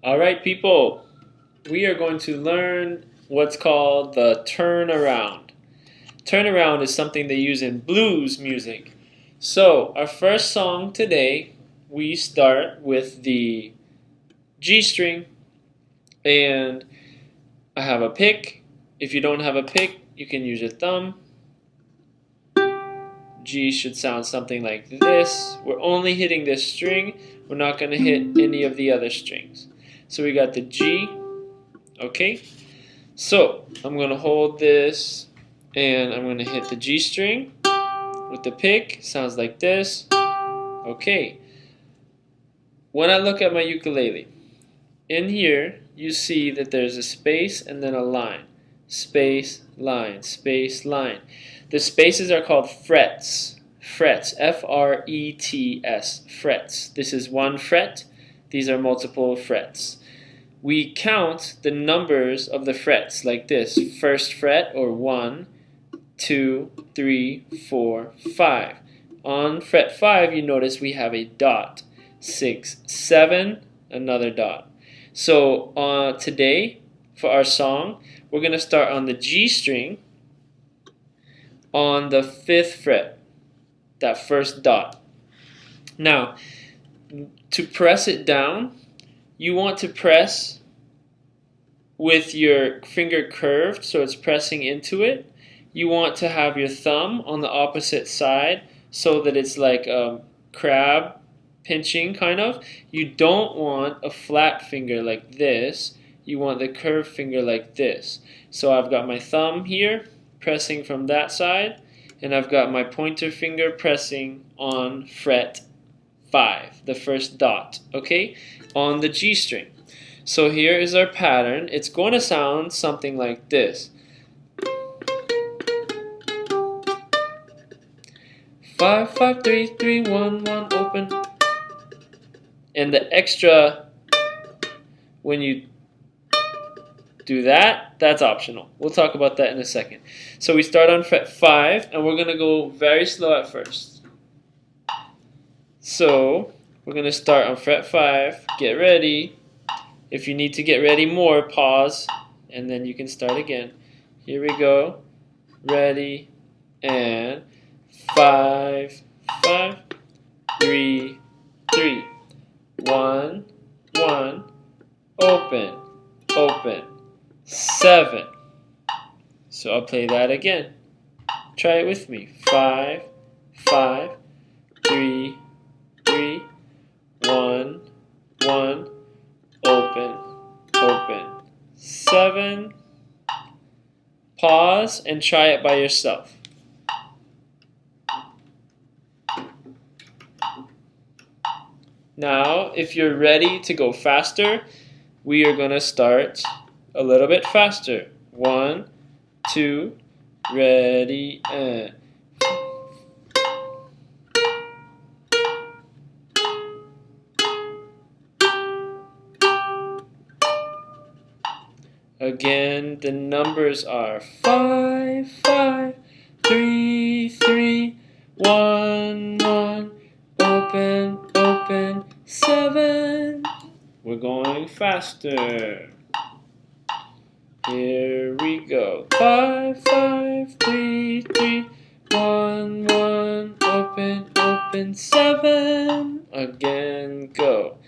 All right, people, we are going to learn what's called the turnaround. Turnaround is something they use in blues music. So, our first song today, we start with the G string, and I have a pick. If you don't have a pick, you can use your thumb. G should sound something like this. We're only hitting this string. We're not going to hit any of the other strings. So we got the G, okay? So I'm going to hold this and I'm going to hit the G string with the pick. Sounds like this. Okay. When I look at my ukulele, in here you see that there's a space and then a line. Space, line, space, line. The spaces are called frets. Frets, F-R-E-T-S, frets. This is one fret. These are multiple frets. We count the numbers of the frets like this. First fret, or 1, 2, 3, 4, 5. On fret 5, you notice we have a dot. 6, 7, another dot. So today, for our song, we're going to start on the G string on the 5th fret, that first dot. Now, to press it down, you want to press with your finger curved, so it's pressing into it. You want to have your thumb on the opposite side so that it's like a crab pinching, kind of. You don't want a flat finger like this. You want the curved finger like this. So I've got my thumb here pressing from that side, and I've got my pointer finger pressing on fret 5, the first dot, okay, on the G string. So here is our pattern. It's going to sound something like this. 5, 5, 3, 3, 1, 1, open. And the extra, when you do that, that's optional. We'll talk about that in a second. So we start on fret 5, and we're going to go very slow at first. So we're going to start on fret 5. Get ready. If you need to get ready more, pause, and then you can start again. Here we go. Ready, and 5, 5, 3, 3, 1, 1, open, open, 7. So I'll play that again. Try it with me. 5, 5, 3, 3, 1, 1, open, open, 7. Pause and try it by yourself. Now, if you're ready to go faster, we are going to start a little bit faster. 1, 2, ready, and again, the numbers are 5, 5, 3, 3, 1, 1, open, open, 7. We're going faster. Here we go. 5, 5, 3, 3, 1, 1, open, open, 7. Again, go.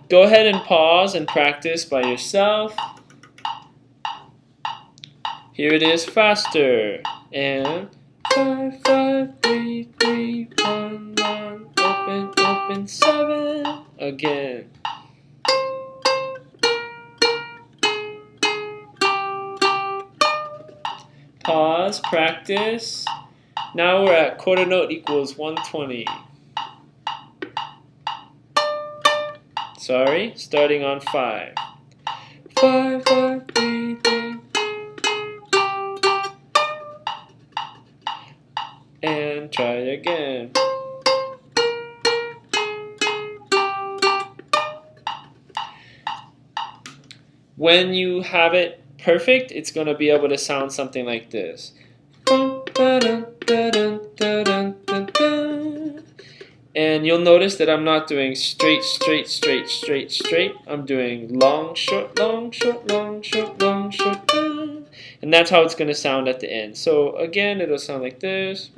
Go ahead and pause and practice by yourself. Here it is faster. And 5, 5, 3, 3, 1, 1, open, open, 7. Again. Pause, practice. Now we're at quarter note equals 120. Sorry, starting on 5. 5, 5, 3, 3. And try it again. When you have it perfect, it's going to be able to sound something like this. 1, Da-dun, da-dun, da-dun, da-dun. And you'll notice that I'm not doing straight, straight, straight, straight, straight. I'm doing long, short, long, short, long, short, long, short, da. And that's how it's going to sound at the end. So again, it'll sound like this.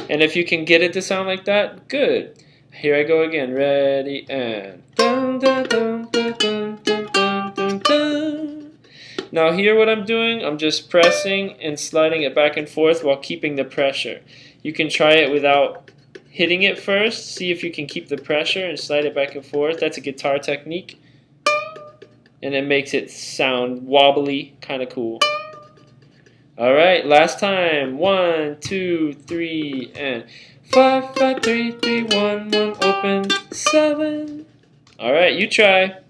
And if you can get it to sound like that, good. Here I go again. Ready, and dun, dun, dun, dun, dun, dun, dun, dun, dun. Now here what I'm doing, I'm just pressing and sliding it back and forth while keeping the pressure. You can try it without hitting it first. See if you can keep the pressure and slide it back and forth. That's a guitar technique. And it makes it sound wobbly, kind of cool. Alright, last time. 1, 2, 3, and 5, 5, 3, 3, 1, 1, open, 7. Alright, you try.